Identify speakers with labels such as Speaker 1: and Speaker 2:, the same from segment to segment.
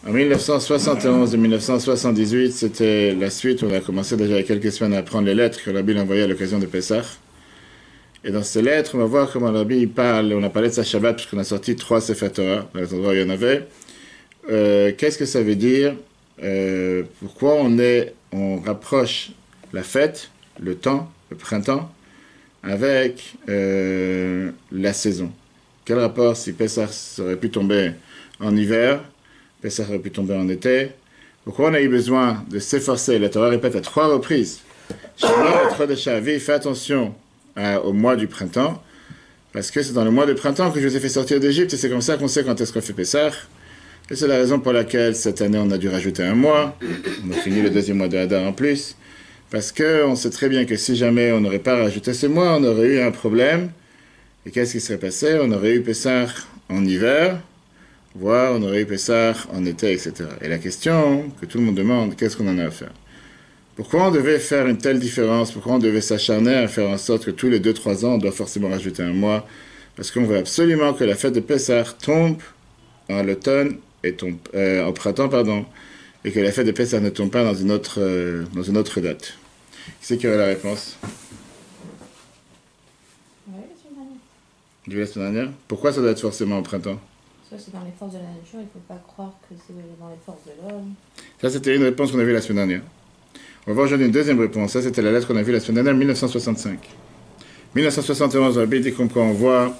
Speaker 1: En 1971 et 1978, c'était la suite. On a commencé déjà il y a quelques semaines à apprendre les lettres que Rabbi envoyait à l'occasion de Pessah. Et dans ces lettres, on va voir comment Rabbi parle. On a parlé de sa Shabbat puisqu'on a sorti 3 Sefer Torah, dans les endroits où il y en avait. Qu'est-ce que ça veut dire? Pourquoi on rapproche la fête, le temps, le printemps, avec la saison? Quel rapport si Pessah aurait pu tomber en hiver, Pessah aurait pu tomber en été? Pourquoi on a eu besoin de s'efforcer? La Torah répète à 3 reprises. Fais attention au mois du printemps, parce que c'est dans le mois de printemps que je vous ai fait sortir d'Égypte, et c'est comme ça qu'on sait quand est-ce qu'on fait Pessah. Et c'est la raison pour laquelle cette année on a dû rajouter un mois. On a fini le 2e mois de Hadar en plus. Parce qu'on sait très bien que si jamais on n'aurait pas rajouté ce mois, on aurait eu un problème. Et qu'est-ce qui serait passé? On aurait eu Pessah en hiver, voire on aurait eu Pessah en été, etc. Et la question que tout le monde demande, qu'est-ce qu'on en a à faire? Pourquoi on devait faire une telle différence? Pourquoi on devait s'acharner à faire en sorte que tous les 2-3 ans, on doit forcément rajouter un mois? Parce qu'on veut absolument que la fête de Pessah tombe en l'automne, au printemps, pardon, et que la fête de Pessah ne tombe pas dans une autre date. Qui c'est qui aurait la réponse?
Speaker 2: Oui, la semaine dernière.
Speaker 1: Du la semaine dernière? Pourquoi ça doit être forcément au printemps?
Speaker 2: Ça, c'est dans les forces de la nature, il ne faut pas croire que c'est dans les forces de l'homme.
Speaker 1: Ça, c'était une réponse qu'on a vue la semaine dernière. On va voir aujourd'hui une deuxième réponse. Ça, c'était la lettre qu'on a vue la semaine dernière, 1965. 1971, Rabbi dit comme quoi on voit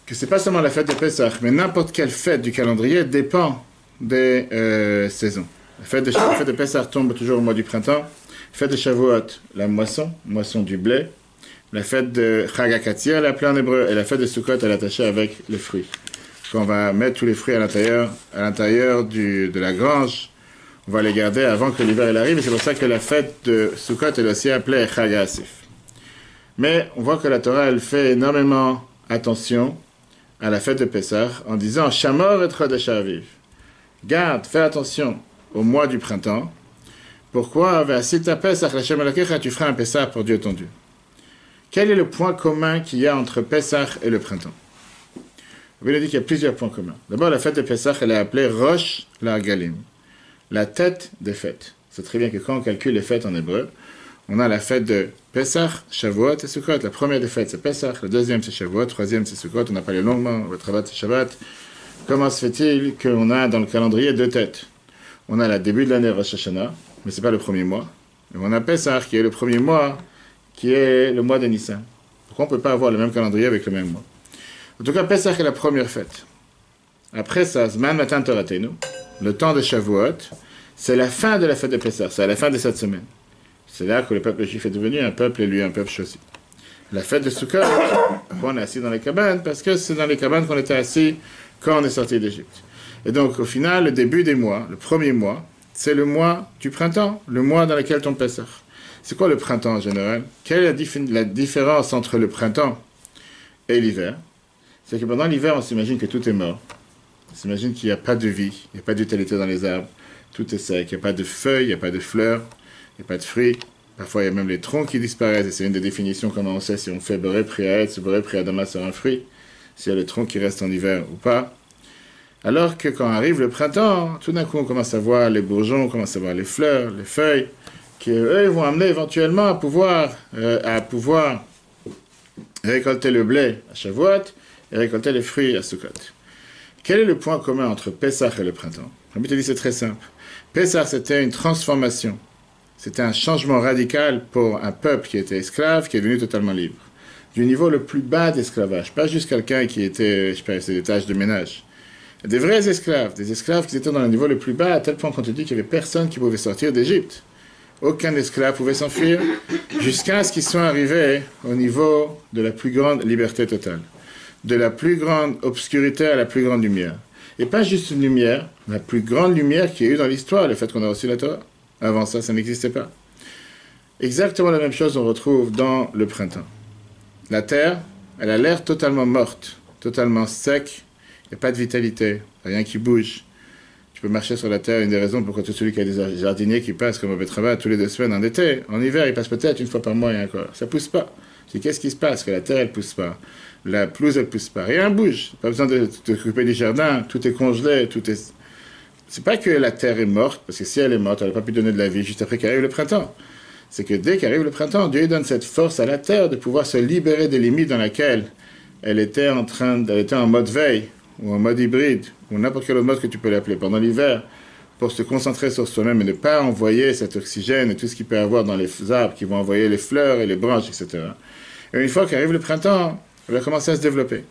Speaker 1: que c'est pas seulement la fête de Pessah, mais n'importe quelle fête du calendrier dépend des saisons. La fête de Pessah tombe toujours au mois du printemps. La fête de Shavuot, la moisson du blé. La fête de Chag HaKatzir, elle est appelée en hébreu, et la fête de Sukkot, elle est attachée avec les fruits. Quand on va mettre tous les fruits à l'intérieur de la grange, on va les garder avant que l'hiver elle arrive, et c'est pour ça que la fête de Sukkot est aussi appelée Chag HaAsif. Mais on voit que la Torah, elle fait énormément attention à la fête de Pessah en disant Shamor et Chodesh Aviv. Garde, fais attention au mois du printemps. Pourquoi? Si tu Pessah, tu feras un Pessah pour Dieu ton Dieu. Quel est le point commun qu'il y a entre Pessah et le printemps? On dit qu'il y a plusieurs points communs. D'abord, la fête de Pessah, elle est appelée Rosh LaGalim, la tête des fêtes. C'est très bien que quand on calcule les fêtes en hébreu, on a la fête de Pessah, Shavuot et Sukkot. La première des fêtes, c'est Pessah. La deuxième, c'est Shavuot. La troisième, c'est Sukkot. On a parlé longuement. Le Shabbat, c'est Shabbat. Comment se fait-il qu'on a dans le calendrier 2 têtes? On a le début de l'année Rosh Hashanah, mais ce n'est pas le premier mois. Et on a Pessah, qui est le premier mois, qui est le mois de Nissan. Pourquoi on ne peut pas avoir le même calendrier avec le même mois? En tout cas, Pessah est la première fête. Après ça, Zman Matan Toratenu, le temps de Shavuot, c'est la fin de la fête de Pessah. C'est à la fin de cette semaine. C'est là que le peuple juif est devenu un peuple élu, un peuple choisi. La fête de Sukkot, pourquoi on est assis dans les cabanes? Parce que c'est dans les cabanes qu'on était assis quand on est sorti d'Égypte. Et donc, au final, le début des mois, le premier mois, c'est le mois du printemps, le mois dans lequel tombe Pessah. C'est quoi le printemps en général? Quelle est la différence entre le printemps et l'hiver? C'est que pendant l'hiver, on s'imagine que tout est mort. On s'imagine qu'il n'y a pas de vie, il n'y a pas de vitalité dans les arbres, tout est sec, il n'y a pas de feuilles, il n'y a pas de fleurs, il n'y a pas de fruits. Parfois, il y a même les troncs qui disparaissent, et c'est une des définitions comment on sait si on fait Boré Priaet, si Boré Priadama sur un fruit, s'il y a le tronc qui reste en hiver ou pas. Alors que quand arrive le printemps, tout d'un coup, on commence à voir les bourgeons, on commence à voir les fleurs, les feuilles, qui eux vont amener éventuellement à pouvoir récolter le blé à Shavuot et récolter les fruits à Sukkot. Quel est le point commun entre Pessah et le printemps? Rabbi te dit c'est très simple. Pessah, c'était une transformation. C'était un changement radical pour un peuple qui était esclave, qui est devenu totalement libre. Du niveau le plus bas d'esclavage, pas juste quelqu'un qui était, je sais pas, c'est des tâches de ménage. Des vrais esclaves, des esclaves qui étaient dans le niveau le plus bas, à tel point qu'on te dit qu'il n'y avait personne qui pouvait sortir d'Égypte. Aucun esclave pouvait s'enfuir, jusqu'à ce qu'ils soient arrivés au niveau de la plus grande liberté totale. De la plus grande obscurité à la plus grande lumière. Et pas juste une lumière, la plus grande lumière qu'il y a eu dans l'histoire, le fait qu'on a reçu la Torah. Avant ça, ça n'existait pas. Exactement la même chose on retrouve dans le printemps. La terre, elle a l'air totalement morte, totalement sec, il n'y a pas de vitalité, rien qui bouge. Tu peux marcher sur la terre, une des raisons pourquoi tout celui qui a des jardiniers qui passent comme au Betrava tous les 2 semaines en été, en hiver, il passe peut-être une fois par mois et encore. Ça pousse pas. C'est qu'est-ce qui se passe? Que la terre, elle pousse pas. La pelouse, elle pousse pas. Rien bouge. Pas besoin de t'occuper du jardin. Tout est congelé, tout est c'est pas que la terre est morte, parce que si elle est morte, elle n'a pas pu donner de la vie juste après qu'arrive le printemps. C'est que dès qu'arrive le printemps, Dieu donne cette force à la terre de pouvoir se libérer des limites dans lesquelles elle était en mode veille, ou en mode hybride, ou n'importe quel autre mode que tu peux l'appeler, pendant l'hiver, pour se concentrer sur soi-même et ne pas envoyer cet oxygène et tout ce qu'il peut y avoir dans les arbres qui vont envoyer les fleurs et les branches, etc. Et une fois qu'arrive le printemps, elle va commencer à se développer.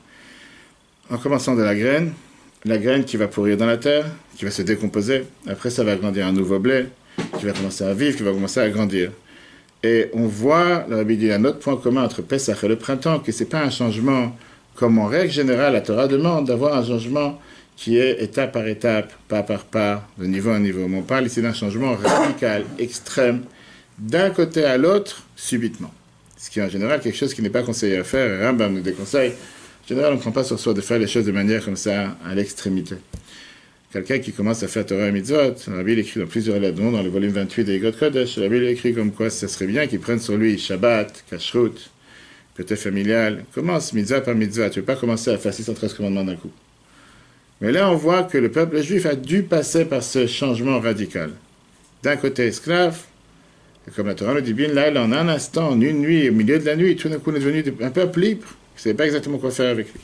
Speaker 1: En commençant de la graine qui va pourrir dans la terre, qui va se décomposer, après ça va grandir un nouveau blé, qui va commencer à vivre, qui va commencer à grandir. Et on voit, le Rabbi dit, un autre point commun entre Pessah et le printemps, que ce n'est pas un changement, comme en règle générale, la Torah demande d'avoir un changement qui est étape par étape, pas par pas, de niveau à niveau. Mais on parle ici d'un changement radical, extrême, d'un côté à l'autre, subitement. Ce qui est en général quelque chose qui n'est pas conseillé à faire, et Rambam nous déconseille. En général, on ne prend pas sur soi de faire les choses de manière comme ça, à l'extrémité. Quelqu'un qui commence à faire Torah et Mitzvot, Rabbi écrit dans plusieurs lettres, dans le volume 28 des Igot Kodesh, Rabbi écrit comme quoi ce serait bien qu'il prenne sur lui Shabbat, Kashrut, côté familial. Commence mitzvah par mitzvah, tu ne veux pas commencer à faire 613 commandements d'un coup. Mais là, on voit que le peuple juif a dû passer par ce changement radical. D'un côté esclave, et comme la Torah nous dit bien, là, en un instant, en une nuit, au milieu de la nuit, tout d'un coup, on est devenu un peuple libre, qui ne savait pas exactement quoi faire avec lui.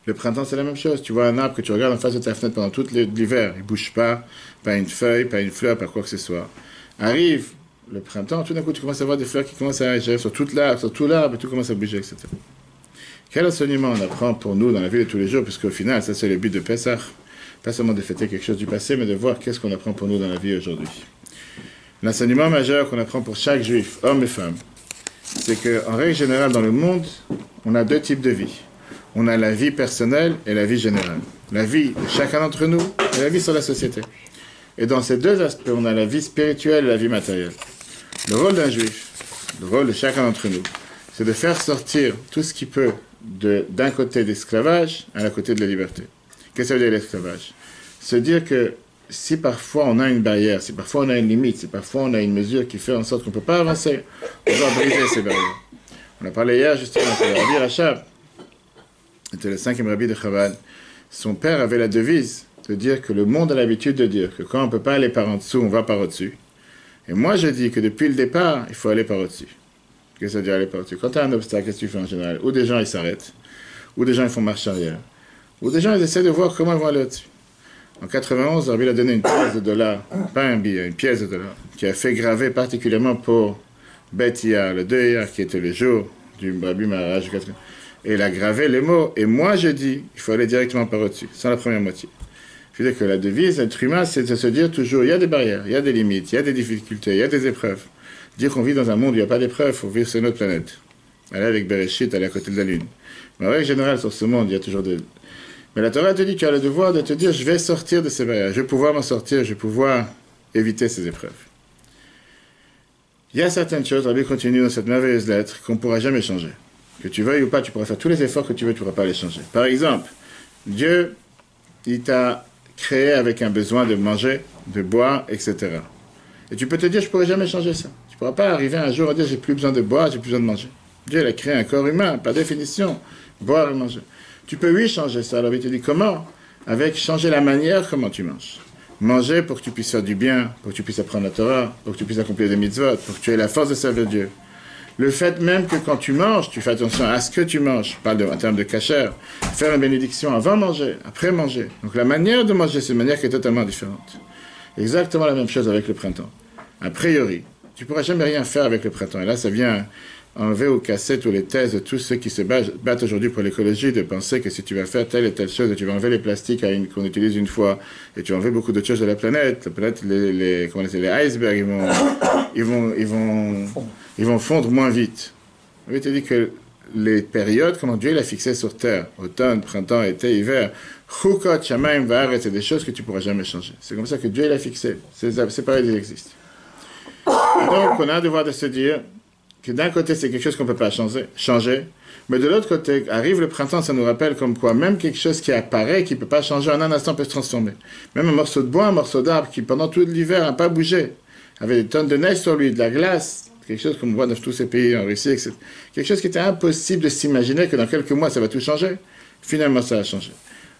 Speaker 1: Le printemps, c'est la même chose. Tu vois un arbre que tu regardes en face de ta fenêtre pendant tout l'hiver, il ne bouge pas une feuille, pas une fleur, pas quoi que ce soit. Arrive le printemps, tout d'un coup, tu commences à voir des fleurs qui commencent à agir sur tout l'arbre, et tout commence à bouger, etc. Quel enseignement on apprend pour nous dans la vie de tous les jours, puisqu'au final, ça c'est le but de Pessah, pas seulement de fêter quelque chose du passé, mais de voir qu'est-ce qu'on apprend pour nous dans la vie aujourd'hui. L'enseignement majeur qu'on apprend pour chaque juif, homme et femme, c'est qu'en règle générale dans le monde, on a deux types de vie. On a la vie personnelle et la vie générale. La vie de chacun d'entre nous et la vie sur la société. Et dans ces deux aspects, on a la vie spirituelle et la vie matérielle. Le rôle d'un juif, le rôle de chacun d'entre nous, c'est de faire sortir tout ce qui peut d'un côté d'esclavage à la côté de la liberté. Qu'est-ce que ça veut dire l'esclavage? Se dire que si parfois on a une barrière, si parfois on a une limite, si parfois on a une mesure qui fait en sorte qu'on ne peut pas avancer, on doit briser ces barrières. On a parlé hier justement de Rabbi Rachab, c'était le 5e rabbi de Chabad. Son père avait la devise de dire que le monde a l'habitude de dire que quand on ne peut pas aller par en dessous, on va par au-dessus. Et moi je dis que depuis le départ, il faut aller par au-dessus. Qu'est-ce que ça veut dire aller par au-dessus? Quand tu as un obstacle, qu'est-ce que tu fais en général? Ou des gens ils s'arrêtent, ou des gens ils font marche arrière, ou des gens ils essaient de voir comment ils vont aller au-dessus. En 91, Rabbi a donné une pièce de $, pas un billet, une pièce de $, qui a fait graver particulièrement pour Bet Iyar, le 2 Iyar, qui était le jour du Rabbi Maharaj. Et il a gravé les mots. Et moi, je dis, il faut aller directement par au-dessus, sans la première moitié. Je veux dire que la devise d'être humain, c'est de se dire toujours, il y a des barrières, il y a des limites, il y a des difficultés, il y a des épreuves. Dire qu'on vit dans un monde où il n'y a pas d'épreuves, il faut vivre sur notre planète. Aller avec Bereshit, aller à côté de la Lune. Mais en règle générale, sur ce monde, il y a toujours des... Mais la Torah te dit, tu as le devoir de te dire, je vais sortir de ces barrières, je vais pouvoir m'en sortir, je vais pouvoir éviter ces épreuves. Il y a certaines choses, Rabbi continue dans cette merveilleuse lettre, qu'on ne pourra jamais changer. Que tu veuilles ou pas, tu pourras faire tous les efforts que tu veux, tu ne pourras pas les changer. Par exemple, Dieu, il t'a créé avec un besoin de manger, de boire, etc. Et tu peux te dire, je ne pourrai jamais changer ça. Tu ne pourras pas arriver un jour à dire, j'ai plus besoin de boire, j'ai plus besoin de manger. Dieu, il a créé un corps humain, par définition, boire et manger. Tu peux, oui, changer ça. Alors, il te dit, comment? Avec changer la manière comment tu manges. Manger pour que tu puisses faire du bien, pour que tu puisses apprendre la Torah, pour que tu puisses accomplir des mitzvot, pour que tu aies la force de servir Dieu. Le fait même que quand tu manges, tu fais attention à ce que tu manges. Je parle en termes de kasher. Faire une bénédiction avant manger, après manger. Donc la manière de manger, c'est une manière qui est totalement différente. Exactement la même chose avec le printemps. A priori, tu ne pourras jamais rien faire avec le printemps. Et là, ça vient enlever ou casser toutes les thèses de tous ceux qui se battent aujourd'hui pour l'écologie, de penser que si tu vas faire telle et telle chose, et tu vas enlever les plastiques qu'on utilise une fois, et tu vas enlever beaucoup d'autres choses de la planète, les icebergs, ils vont fondre moins vite. Je vais te dire que les périodes, comment Dieu l'a fixé sur Terre, automne, printemps, été, hiver, Chukot, Shamaim, Vaaret, c'est des choses que tu ne pourras jamais changer. C'est comme ça que Dieu l'a fixé. C'est pareil, ils existent. Et donc, on a un devoir de se dire que d'un côté, c'est quelque chose qu'on ne peut pas changer, mais de l'autre côté, arrive le printemps, ça nous rappelle comme quoi, même quelque chose qui apparaît, qui ne peut pas changer, en un instant peut se transformer. Même un morceau de bois, un morceau d'arbre, qui pendant tout l'hiver n'a pas bougé, avait des tonnes de neige sur lui, de la glace, quelque chose qu'on voit dans tous ces pays, en Russie, etc. Quelque chose qui était impossible de s'imaginer que dans quelques mois, ça va tout changer. Finalement, ça a changé.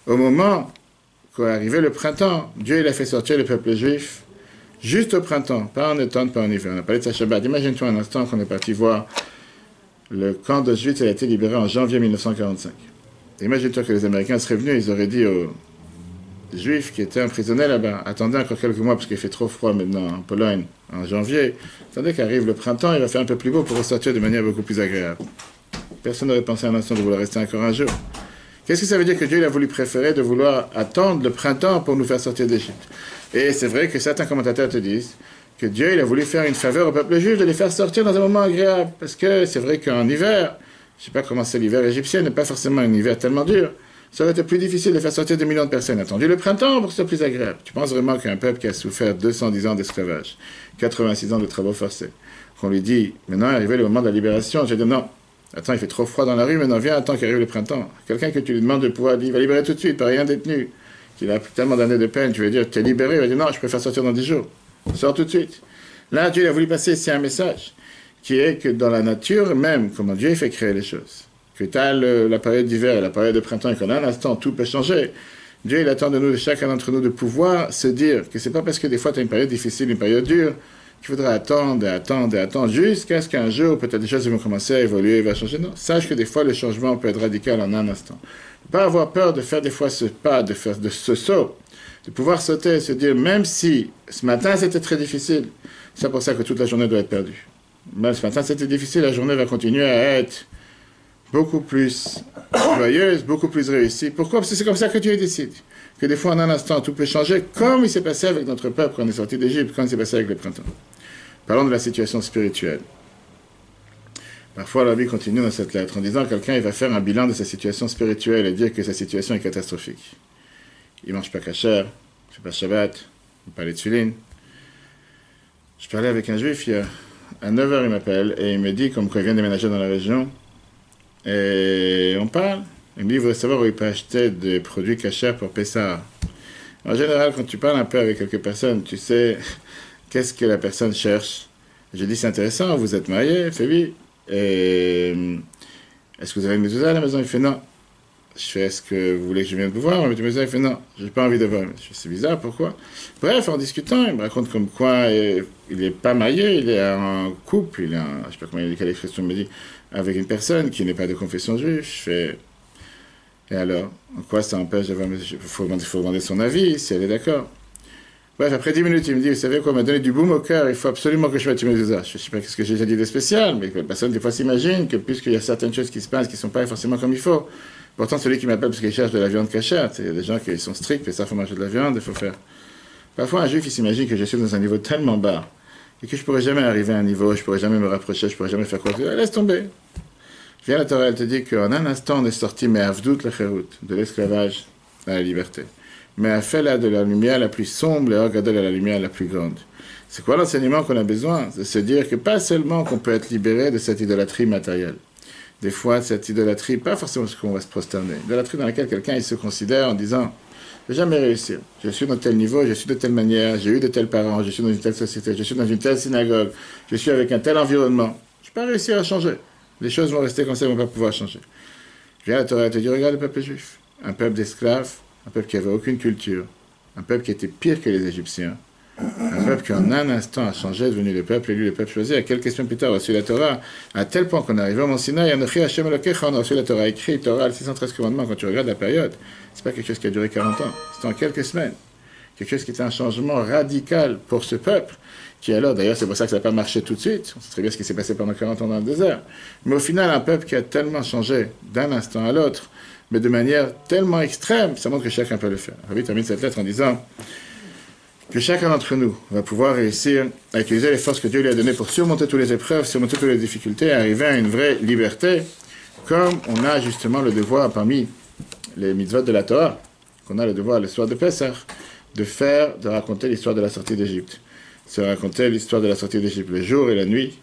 Speaker 1: Au moment quand est arrivé le printemps, Dieu il a fait sortir le peuple juif juste au printemps, pas en automne, pas en hiver. On a parlé de sa Shabbat. Imagine-toi un instant qu'on est parti voir le camp d'Auschwitz, il a été libéré en janvier 1945. Imagine-toi que les Américains seraient venus, ils auraient dit aux Juifs qui étaient emprisonnés là-bas, attendez encore quelques mois parce qu'il fait trop froid maintenant en Pologne, en janvier, attendez qu'arrive le printemps, il va faire un peu plus beau pour ressortir de manière beaucoup plus agréable. Personne n'aurait pensé un instant de vouloir rester encore un jour. Qu'est-ce que ça veut dire que Dieu il a voulu préférer de vouloir attendre le printemps pour nous faire sortir d'Égypte? Et c'est vrai que certains commentateurs te disent que Dieu il a voulu faire une faveur au peuple juif de les faire sortir dans un moment agréable. Parce que c'est vrai qu'en hiver, je ne sais pas comment c'est l'hiver égyptien, n'est pas forcément un hiver tellement dur. Ça aurait été plus difficile de faire sortir des millions de personnes. Attendu le printemps pour que ce soit plus agréable. Tu penses vraiment qu'un peuple qui a souffert 210 ans d'esclavage, 86 ans de travaux forcés, qu'on lui dit, maintenant est arrivé le moment de la libération, je vais dire non. Attends, il fait trop froid dans la rue, maintenant viens, attends qu'arrive le printemps. Quelqu'un que tu lui demandes de pouvoir, il va libérer tout de suite, par rien détenu, qu'il a tellement d'années de peine, tu vas dire, t'es libéré, il va dire non, je préfère sortir dans 10 jours. Sors tout de suite. Là, Dieu a voulu passer ici un message, qui est que dans la nature même, comment Dieu fait créer les choses, que tu as la période d'hiver et la période de printemps, et qu'en un instant, tout peut changer. Dieu, il attend de nous, de chacun d'entre nous, de pouvoir se dire que c'est pas parce que des fois tu as une période difficile, une période dure, qu'il faudra attendre et attendre et attendre jusqu'à ce qu'un jour, peut-être des choses vont commencer à évoluer et va changer. Non, sache que des fois, le changement peut être radical en un instant. Ne pas avoir peur de faire des fois ce pas, de faire de ce saut, de pouvoir sauter et se dire, même si ce matin c'était très difficile, c'est pour ça que toute la journée doit être perdue. Même ce matin c'était difficile, la journée va continuer à être beaucoup plus joyeuse, beaucoup plus réussie. Pourquoi? Parce que c'est comme ça que Dieu décide. Que des fois, en un instant, tout peut changer, comme il s'est passé avec notre peuple quand on est sorti d'Égypte, comme il s'est passé avec le printemps. Parlons de la situation spirituelle. Parfois, la vie continue dans cette lettre en disant que quelqu'un il va faire un bilan de sa situation spirituelle et dire que sa situation est catastrophique. Il ne mange pas kasher, il ne fait pas Shabbat, il ne parle pas les tefilines. Je parlais avec un juif, à 9 h, il m'appelle et il me dit comme quoi il vient déménager dans la région. Et on parle. Il me dit, il veut savoir où il peut acheter des produits cachers pour Pessah. En général, quand tu parles un peu avec quelques personnes, tu sais qu'est-ce que la personne cherche. J'ai dit, c'est intéressant, vous êtes marié? Il fait oui. Et est-ce que vous avez une mezouza à la maison? Il fait non. Je fais, est-ce que vous voulez que je vienne vous voir? Il fait non, j'ai pas envie de voir. Je fais, c'est bizarre, pourquoi? Bref, en discutant, il me raconte comme quoi il n'est pas marié, il est en couple, il est en, je sais pas comment il dit, quelle expression il me dit, avec une personne qui n'est pas de confession juive. Je fais, et alors, en quoi ça empêche d'avoir, il faut demander son avis, si elle est d'accord. Bref, après 10 minutes, il me dit, vous savez quoi, m'a donné du baume au cœur, il faut absolument que je mette mes usas. Je ne sais pas ce que j'ai déjà dit de spécial, mais la personne, des fois, s'imagine que puisqu'il y a certaines choses qui se passent qui ne sont pas forcément comme il faut. Pourtant, celui qui m'appelle parce qu'il cherche de la viande cachère, il y a des gens qui sont stricts, et ça, il faut manger de la viande, il faut faire. Parfois, un juif, il s'imagine que je suis dans un niveau tellement bas, et que je ne pourrais jamais arriver à un niveau, je ne pourrais jamais me rapprocher, je ne pourrais jamais faire quoi que ce soit. Laisse tomber. Viens la Torah, elle te dit qu'en un instant, on est sorti, mais avdout le chérout, de l'esclavage à la liberté. Mais a fait là de la lumière la plus sombre et regardez la lumière la plus grande. C'est quoi l'enseignement qu'on a besoin? De se dire que pas seulement qu'on peut être libéré de cette idolâtrie matérielle. Des fois, cette idolâtrie, pas forcément parce qu'on va se prosterner, idolâtrie dans laquelle quelqu'un il se considère en disant je ne vais jamais réussir, je suis dans tel niveau, je suis de telle manière, j'ai eu de tels parents, je suis dans une telle société, je suis dans une telle synagogue, je suis avec un tel environnement. Je ne vais pas réussir à changer. Les choses vont rester comme ça, elles ne vont pas pouvoir changer. Viens la Torah te dit regarde le peuple juif, un peuple d'esclaves, un peuple qui n'avait aucune culture, un peuple qui était pire que les Égyptiens, un peuple qui en un instant a changé, devenu le peuple élu, le peuple choisi. À quelques questions plus tard, on a reçu la Torah, à tel point qu'on est arrivé au Mont Sinaï, on a reçu la Torah écrite, Torah, le 613 commandements, quand tu regardes la période, c'est pas quelque chose qui a duré 40 ans, c'était en quelques semaines. Quelque chose qui était un changement radical pour ce peuple, qui alors, d'ailleurs, c'est pour ça que ça n'a pas marché tout de suite, on sait très bien ce qui s'est passé pendant 40 ans dans le désert, mais au final, un peuple qui a tellement changé d'un instant à l'autre, mais de manière tellement extrême, ça montre que chacun peut le faire. Rabbi termine cette lettre en disant que chacun d'entre nous va pouvoir réussir à utiliser les forces que Dieu lui a données pour surmonter toutes les épreuves, surmonter toutes les difficultés, et arriver à une vraie liberté, comme on a justement le devoir parmi les mitzvot de la Torah, qu'on a le devoir le soir de Pessah, de raconter l'histoire de la sortie d'Égypte. Se raconter l'histoire de la sortie d'Égypte, le jour et la nuit.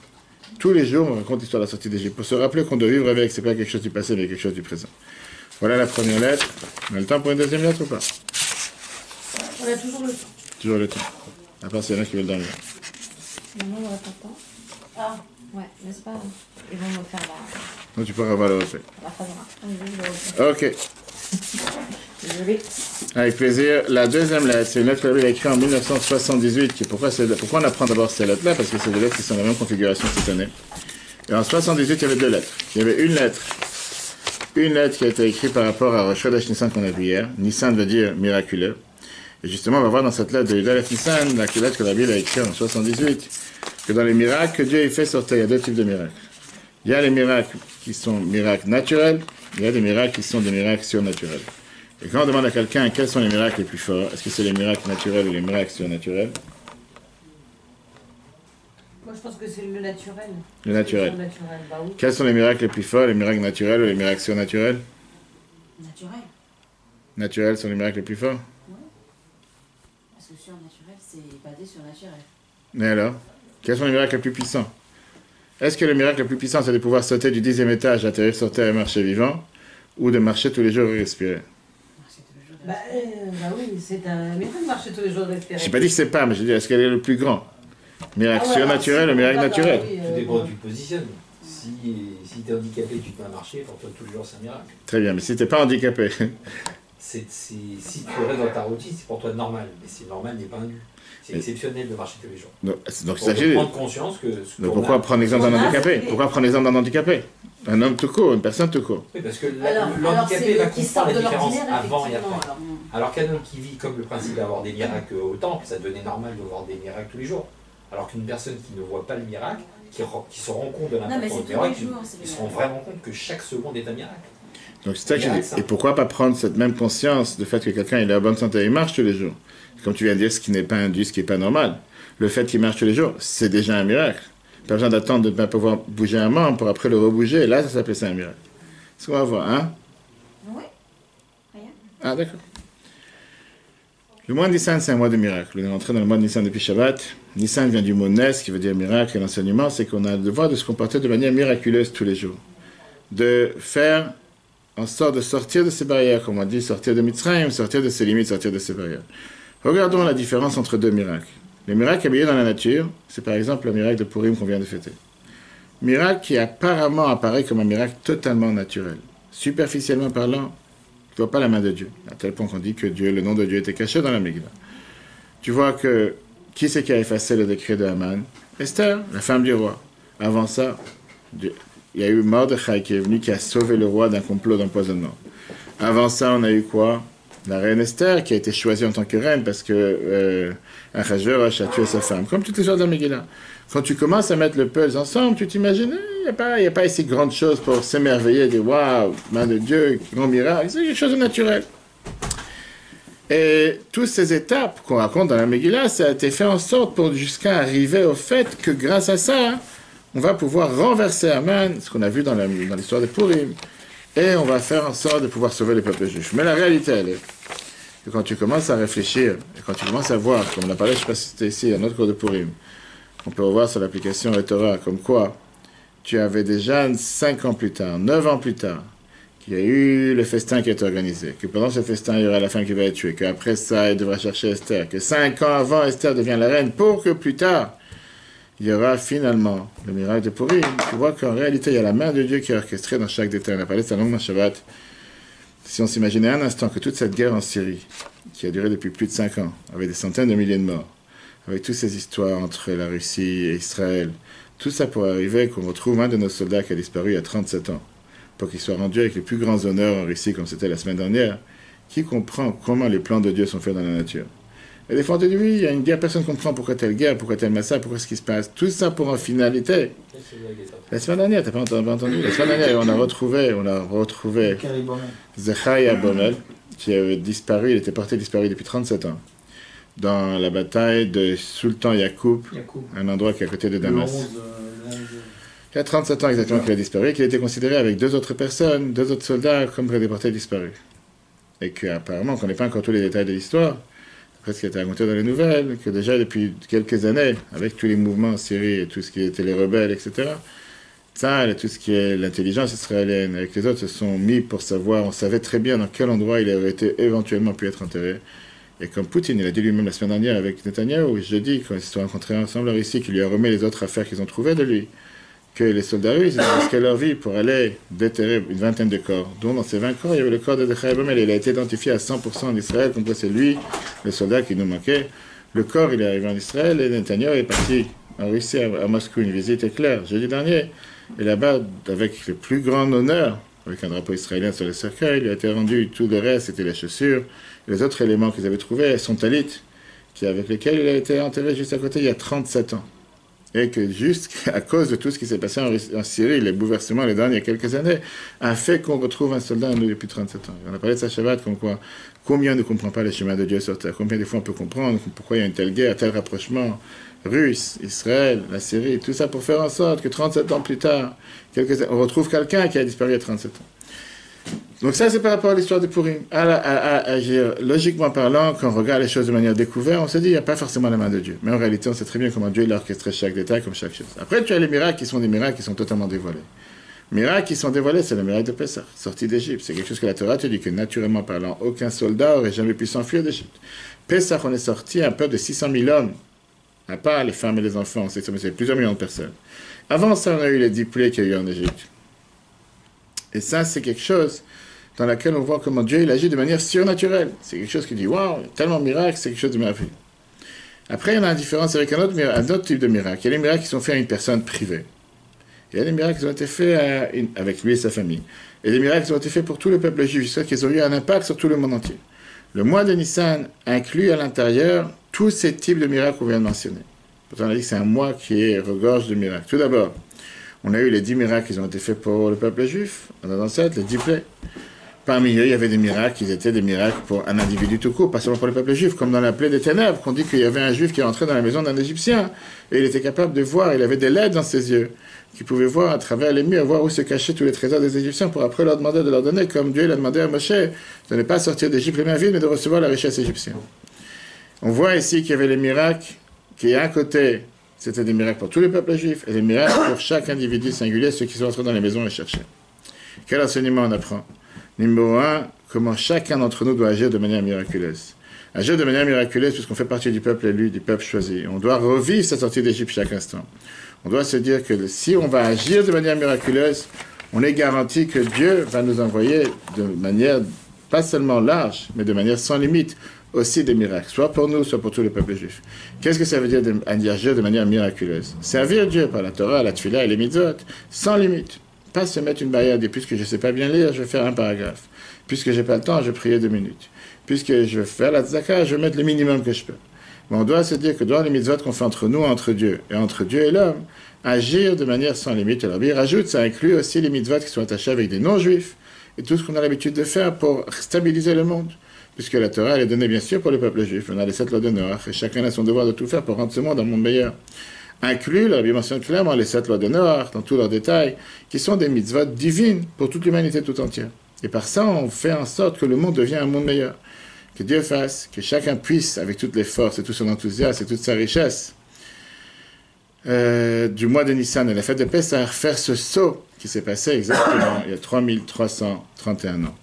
Speaker 1: Tous les jours, on raconte l'histoire de la sortie d'Égypte, pour se rappeler qu'on doit vivre avec, c'est pas quelque chose du passé, mais quelque chose du présent. Voilà la première lettre. On a le temps pour une deuxième lettre ou pas?
Speaker 2: On a toujours le temps.
Speaker 1: Toujours le temps. À part s'il y en a qui veulent dormir.
Speaker 2: Maintenant, on n'aura pas le temps. Ah, ouais, n'est-ce pas? Ils vont me faire la...
Speaker 1: Donc tu pourras avoir le refait.
Speaker 2: La phrase. Ok. Désolé.
Speaker 1: Avec plaisir. La deuxième lettre, c'est une lettre que Rabbi a écrite en 1978. Pourquoi on apprend d'abord ces lettres-là? Parce que c'est des lettres qui sont dans la même configuration cette année. Et en 78, il y avait deux lettres. Il y avait une lettre qui a été écrite par rapport à Rosh Chodesh Nissan qu'on a vu hier. Nissan veut dire miraculeux. Et justement, on va voir dans cette lettre de Yudalef Nissan, la lettre que la Bible a écrite en 78, que dans les miracles que Dieu il fait sortir, il y a deux types de miracles. Il y a les miracles qui sont miracles naturels, il y a des miracles qui sont des miracles surnaturels. Et quand on demande à quelqu'un quels sont les miracles les plus forts, est-ce que c'est les miracles naturels ou les miracles surnaturels?
Speaker 3: Moi, je pense que c'est le naturel.
Speaker 1: Le naturel.
Speaker 3: Bah oui.
Speaker 1: Quels sont les miracles les plus forts, les miracles naturels ou les miracles surnaturels?
Speaker 4: Naturel.
Speaker 1: Naturels sont les miracles les plus forts.
Speaker 4: Ouais. Parce que surnaturel, c'est basé sur naturel.
Speaker 1: Mais alors, quels sont les miracles les plus puissants? Est-ce que le miracle le plus puissant, c'est de pouvoir sauter du 10e étage, atterrir sur terre et marcher vivant, ou de marcher tous les jours et respirer?
Speaker 4: Marcher tous les jours.
Speaker 3: Bah oui, c'est un miracle de marcher tous les jours de respirer.
Speaker 1: Je n'ai pas dit que c'est pas, mais je dis, est-ce qu'elle est le plus grand? Miracle
Speaker 3: Ah ouais,
Speaker 1: surnaturel ou miracle naturel?
Speaker 5: Tout dépend où tu te positionnes. Si tu es handicapé, tu te mets à marcher, pour toi, tous les jours, c'est un miracle.
Speaker 1: Très bien, mais si tu n'es pas handicapé,
Speaker 5: Si tu restes dans ta routine, c'est pour toi normal. Mais c'est normal n'est pas un dû. C'est exceptionnel de marcher tous les jours.
Speaker 1: donc
Speaker 5: Pour
Speaker 1: ça fait...
Speaker 5: prendre conscience que...
Speaker 1: Donc pourquoi prendre l'exemple d'un handicapé? Pourquoi prendre l'exemple d'un handicapé? Un homme tout court, une personne tout court.
Speaker 5: Oui, parce que
Speaker 3: Alors,
Speaker 5: l'handicapé va
Speaker 3: qui
Speaker 5: comprendre
Speaker 3: sort
Speaker 5: la
Speaker 3: de
Speaker 5: différence
Speaker 3: l'ordinaire,
Speaker 5: avant et
Speaker 3: effectivement.
Speaker 5: après. Alors qu'un homme qui vit comme le principe d'avoir des miracles au temple, ça devenait normal de voir des miracles tous les jours. Alors qu'une personne qui ne voit pas le miracle, qui se rend compte de
Speaker 4: Non, mais
Speaker 5: l'importance
Speaker 4: c'est
Speaker 5: du
Speaker 4: tous les
Speaker 5: miracle,
Speaker 4: jours.
Speaker 5: ils se rendent vraiment compte que chaque seconde est un miracle.
Speaker 1: Donc c'est ça que je dis. Et pourquoi pas prendre cette même conscience du fait que quelqu'un il est en bonne santé, il marche tous les jours. Comme tu viens de dire, ce qui n'est pas induit, ce qui n'est pas normal. Le fait qu'il marche tous les jours, c'est déjà un miracle. Pas besoin d'attendre de ne pas pouvoir bouger un membre pour après le rebouger. Là, ça s'appelle ça un miracle. C'est ce qu'on va voir, hein?
Speaker 4: Oui. Rien.
Speaker 1: Ah, d'accord. Le mois de Nissan, c'est un mois de miracle. On est rentré dans le mois de Nissan depuis Shabbat. Nissan vient du mot Nes, qui veut dire miracle. Et l'enseignement, c'est qu'on a le devoir de se comporter de manière miraculeuse tous les jours. De faire en sorte de sortir de ces barrières, comme on dit, sortir de Mitzrayim, sortir de ses limites, sortir de ses barrières. Regardons la différence entre deux miracles. Le miracle habillé dans la nature, c'est par exemple le miracle de Purim qu'on vient de fêter. Miracle qui apparemment apparaît comme un miracle totalement naturel. Superficiellement parlant, tu ne vois pas la main de Dieu, à tel point qu'on dit que Dieu, le nom de Dieu était caché dans la Megillah. Tu vois que, qui c'est qui a effacé le décret de Haman? Esther, la femme du roi. Avant ça, il y a eu Mordechai qui est venu, qui a sauvé le roi d'un complot d'empoisonnement. Avant ça, on a eu quoi? La reine Esther, qui a été choisie en tant que reine parce que Achashverosh a tué sa femme. Comme toutes les choses dans Megillah. Quand tu commences à mettre le puzzle ensemble, tu t'imagines, il n'y a pas assez grande chose pour s'émerveiller et dire waouh, main de Dieu, grand miracle. C'est quelque chose de naturel. Et toutes ces étapes qu'on raconte dans la Megillah, ça a été fait en sorte pour jusqu'à arriver au fait que grâce à ça, on va pouvoir renverser Haman, ce qu'on a vu dans l'histoire de Purim, et on va faire en sorte de pouvoir sauver les peuples juifs. Mais la réalité, elle est que quand tu commences à réfléchir, et quand tu commences à voir, comme on a parlé, je ne sais pas si c'était ici, à notre cours de Purim, on peut revoir sur l'application Torah, comme quoi tu avais déjà 5 ans plus tard, 9 ans plus tard, qu'il y a eu le festin qui est organisé, que pendant ce festin, il y aura la femme qui va être tuée, qu'après ça, il devra chercher Esther, que 5 ans avant, Esther devient la reine, pour que plus tard, il y aura finalement le miracle de Purim. Tu vois qu'en réalité, il y a la main de Dieu qui est orchestrée dans chaque détail. On a parlé de ça longuement Shabbat. Si on s'imaginait un instant que toute cette guerre en Syrie, qui a duré depuis plus de 5 ans, avec des centaines de milliers de morts, avec toutes ces histoires entre la Russie et Israël, tout ça pour arriver qu'on retrouve un de nos soldats qui a disparu il y a 37 ans, pour qu'il soit rendu avec les plus grands honneurs en Russie, comme c'était la semaine dernière, qui comprend comment les plans de Dieu sont faits dans la nature. Et des fois, on te dit, oui, il y a une guerre, personne ne comprend pourquoi telle guerre, pourquoi tel massacre, pourquoi ce qui se passe. Tout ça pour en finalité. La semaine dernière, tu n'as pas entendu? La semaine dernière, on a retrouvé Zechariah Bommel, qui avait disparu, il était porté disparu depuis 37 ans, dans la bataille de Sultan Yacoub, un endroit qui est à côté de Damas. Il y a 37 ans exactement qu'il a disparu, et qu'il a été considéré avec 2 autres personnes, 2 autres soldats, comme déportés disparus. Et qu'apparemment, on ne connaît pas encore tous les détails de l'histoire, ce qui a été raconté dans les nouvelles, que déjà depuis quelques années, avec tous les mouvements en Syrie et tout ce qui était les rebelles, etc., ça, et tout ce qui est l'intelligence israélienne, avec les autres, se sont mis pour savoir, on savait très bien dans quel endroit il aurait été éventuellement pu être enterré. Et comme Poutine, il a dit lui-même la semaine dernière avec Netanyahou, jeudi, quand ils se sont rencontrés ensemble ici, qu'il lui a remis les autres affaires qu'ils ont trouvées de lui, que les soldats russes ils risquaient leur vie pour aller déterrer une vingtaine de corps, dont dans ces 20 corps, il y avait le corps de Dechai Bomel. Il a été identifié à 100% en Israël, comme quoi c'est lui, le soldat qui nous manquait. Le corps, il est arrivé en Israël, et Netanyahu est parti en Russie, à Moscou, une visite éclair, jeudi dernier. Et là-bas, avec le plus grand honneur, avec un drapeau israélien sur le cercueil, il a été rendu tout le reste, c'était les chaussures, et les autres éléments qu'ils avaient trouvés, son talit, avec lequel il a été enterré juste à côté il y a 37 ans. Et que juste à cause de tout ce qui s'est passé en Syrie, les bouleversements les derniers il y a quelques années, a fait qu'on retrouve un soldat en nous depuis 37 ans. On a parlé de ça Shabbat, comme quoi, combien ne comprend pas le chemin de Dieu sur terre, combien des fois on peut comprendre pourquoi il y a une telle guerre, tel rapprochement, Russe, Israël, la Syrie, tout ça pour faire en sorte que 37 ans plus tard, on retrouve quelqu'un qui a disparu à 37 ans. Donc ça, c'est par rapport à l'histoire de Purim. Logiquement parlant, quand on regarde les choses de manière découverte, on se dit, il n'y a pas forcément la main de Dieu. Mais en réalité, on sait très bien comment Dieu il a orchestré chaque détail, comme chaque chose. Après, tu as les miracles qui sont des miracles qui sont totalement dévoilés. Miracles qui sont dévoilés, c'est le miracle de Pessah, sortie d'Égypte. C'est quelque chose que la Torah te dit que, naturellement parlant, aucun soldat n'aurait jamais pu s'enfuir d'Égypte. Pessah, on est sorti un peuple de 600 000 hommes, à part les femmes et les enfants, c'est plusieurs millions de personnes. Avant ça, on a eu les 10 plaies qu'il y a eu en Égypte. Et ça, c'est quelque chose dans laquelle on voit comment Dieu il agit de manière surnaturelle. C'est quelque chose qui dit, waouh, tellement de miracles, c'est quelque chose de merveilleux. Après, il y en a une différence avec un autre type de miracle. Il y a les miracles qui sont faits à une personne privée. Il y a des miracles qui ont été faits avec lui et sa famille. Et des miracles qui ont été faits pour tout le peuple juif, jusqu'à ce qu'ils ont eu un impact sur tout le monde entier. Le mois de Nissan inclut à l'intérieur tous ces types de miracles qu'on vient de mentionner. Pourtant, on a dit que c'est un mois qui regorge de miracles. Tout d'abord, on a eu les 10 miracles qui ont été faits pour le peuple juif, en Adam 7, les 10 plaies. Parmi eux, il y avait des miracles qui étaient des miracles pour un individu tout court, pas seulement pour le peuple juif, comme dans la plaie des ténèbres, qu'on dit qu'il y avait un juif qui rentrait dans la maison d'un Égyptien, et il était capable de voir, il avait des LED dans ses yeux, qui pouvaient voir à travers les murs, voir où se cachaient tous les trésors des Égyptiens, pour après leur demander de leur donner, comme Dieu l'a demandé à Moshe, de ne pas sortir d'Égypte les mains vides, mais de recevoir la richesse égyptienne. On voit ici qu'il y avait les miracles, qui à un côté, c'était des miracles pour tous les peuples juifs, et des miracles pour chaque individu singulier, ceux qui sont entrés dans les maisons et cherchaient. Quel enseignement on apprend? Numéro 1, comment chacun d'entre nous doit agir de manière miraculeuse. Agir de manière miraculeuse puisqu'on fait partie du peuple élu, du peuple choisi. On doit revivre sa sortie d'Égypte chaque instant. On doit se dire que si on va agir de manière miraculeuse, on est garanti que Dieu va nous envoyer de manière pas seulement large, mais de manière sans limite, aussi des miracles, soit pour nous, soit pour tous les peuples juifs. Qu'est-ce que ça veut dire d'agir de manière miraculeuse? Servir Dieu par la Torah, la Tfila et les mitzvot, sans limite. Pas se mettre une barrière, dire puisque je ne sais pas bien lire, je vais faire un paragraphe. Puisque je n'ai pas le temps, je vais prier 2 minutes. Puisque je vais faire la tzaka, je vais mettre le minimum que je peux. Mais on doit se dire que dans les mitzvot qu'on fait entre nous, entre Dieu et l'homme, agir de manière sans limite. Alors il rajoute, ça inclut aussi les mitzvot qui sont attachés avec des non-juifs et tout ce qu'on a l'habitude de faire pour stabiliser le monde. Puisque la Torah, elle est donnée bien sûr pour le peuple juif. On a les 7 lois de Noach et chacun a son devoir de tout faire pour rendre ce monde un monde meilleur. Inclus, la Bible mentionne clairement les 7 lois de Noach, dans tous leurs détails, qui sont des mitzvot divines pour toute l'humanité tout entière. Et par ça, on fait en sorte que le monde devienne un monde meilleur. Que Dieu fasse, que chacun puisse, avec toutes les forces et tout son enthousiasme et toute sa richesse, du mois de Nissan et la fête de Pessah, faire ce saut qui s'est passé exactement il y a 3331 ans.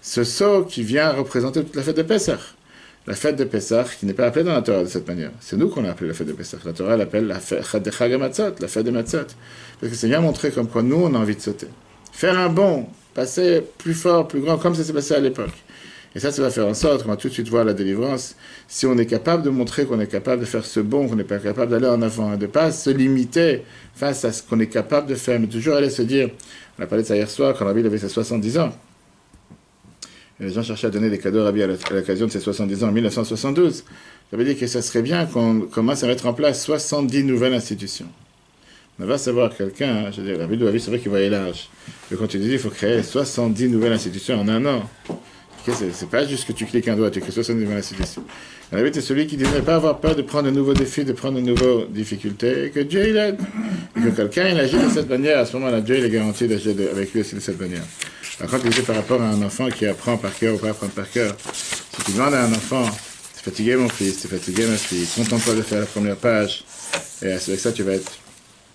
Speaker 1: Ce saut qui vient représenter toute la fête de Pessah. La fête de Pessah, qui n'est pas appelée dans la Torah de cette manière. C'est nous qu'on l'a appelée la fête de Pessah. La Torah l'appelle la fête de Chag HaMatzot, la fête de Matzot. Parce que c'est bien montré comme quoi nous, on a envie de sauter. Faire un bond, passer plus fort, plus grand, comme ça s'est passé à l'époque. Et ça va faire en sorte qu'on va tout de suite voir la délivrance. Si on est capable de montrer qu'on est capable de faire ce bond, qu'on n'est pas capable d'aller en avant, et de ne pas se limiter face à ce qu'on est capable de faire, mais toujours aller se dire, on a parlé de ça hier soir, quand Rabbi avait ses 70 ans. Et les gens cherchaient à donner des cadeaux à Rabbi à l'occasion de ses 70 ans en 1972. Ça veut dire que ça serait bien qu'on commence à mettre en place 70 nouvelles institutions. On va savoir quelqu'un, je veux dire, Rabbi c'est vrai qu'il voyait large. Mais quand tu dis il faut créer 70 nouvelles institutions en un an, c'est pas juste que tu cliques un doigt, tu crées 70 nouvelles institutions. Rabbi c'est celui qui dit ne pas avoir peur de prendre de nouveaux défis, de prendre de nouvelles difficultés, et que Dieu il aide. Et que quelqu'un il agit de cette manière, à ce moment-là, Dieu il est garanti d'agir avec lui aussi de cette manière. Par contre, il dit par rapport à un enfant qui apprend par cœur ou pas apprendre par cœur, si tu demandes à un enfant, t'es fatigué mon fils, t'es fatigué ma fille, contente-toi de faire la première page, et avec ça tu vas être...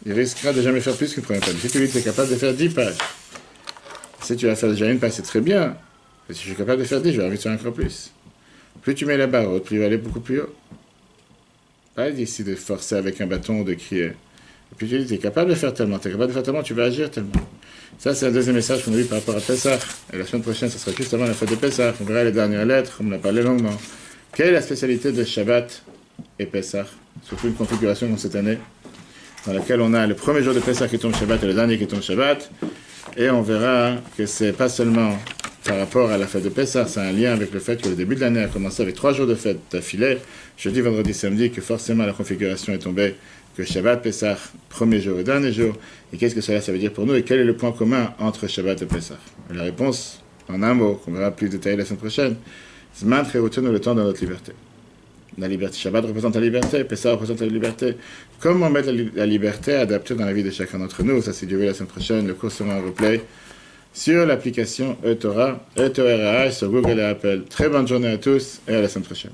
Speaker 1: Il risquera de jamais faire plus qu'une première page. Si tu lui dis que tu es capable de faire 10 pages, si tu vas faire déjà une page, c'est très bien. Mais si je suis capable de faire 10, je vais envie de faire encore plus. Plus tu mets la barre haute, plus il va aller beaucoup plus haut. Pas ici de forcer avec un bâton ou de crier. Et puis tu dis, tu es capable de faire tellement, tu es capable de faire tellement, tu vas agir tellement. Ça, c'est un deuxième message qu'on a vu par rapport à Pessah. Et la semaine prochaine, ce sera juste avant la fête de Pessah. On verra les dernières lettres, on en a parlé longuement. Quelle est la spécialité de Shabbat et Pessah? Surtout une configuration comme cette année, dans laquelle on a le premier jour de Pessah qui tombe Shabbat et le dernier qui tombe Shabbat. Et on verra que c'est pas seulement par rapport à la fête de Pessah, c'est un lien avec le fait que le début de l'année a commencé avec 3 jours de fête d'affilée, jeudi, vendredi, samedi, que forcément la configuration est tombée que Shabbat, Pessah, premier jour et dernier jour. Et qu'est-ce que cela ça veut dire pour nous et quel est le point commun entre Shabbat et Pessah? Et la réponse, en un mot, qu'on verra plus détaillé la semaine prochaine, Zman Cherutenu, le temps de notre liberté. La liberté. Shabbat représente la liberté, Pessah représente la liberté. Comment mettre la liberté adaptée dans la vie de chacun d'entre nous? Ça, c'est Dieu la semaine prochaine. Le cours sera en replay sur l'application eTorah, eTorah sur Google et Apple. Très bonne journée à tous et à la semaine prochaine.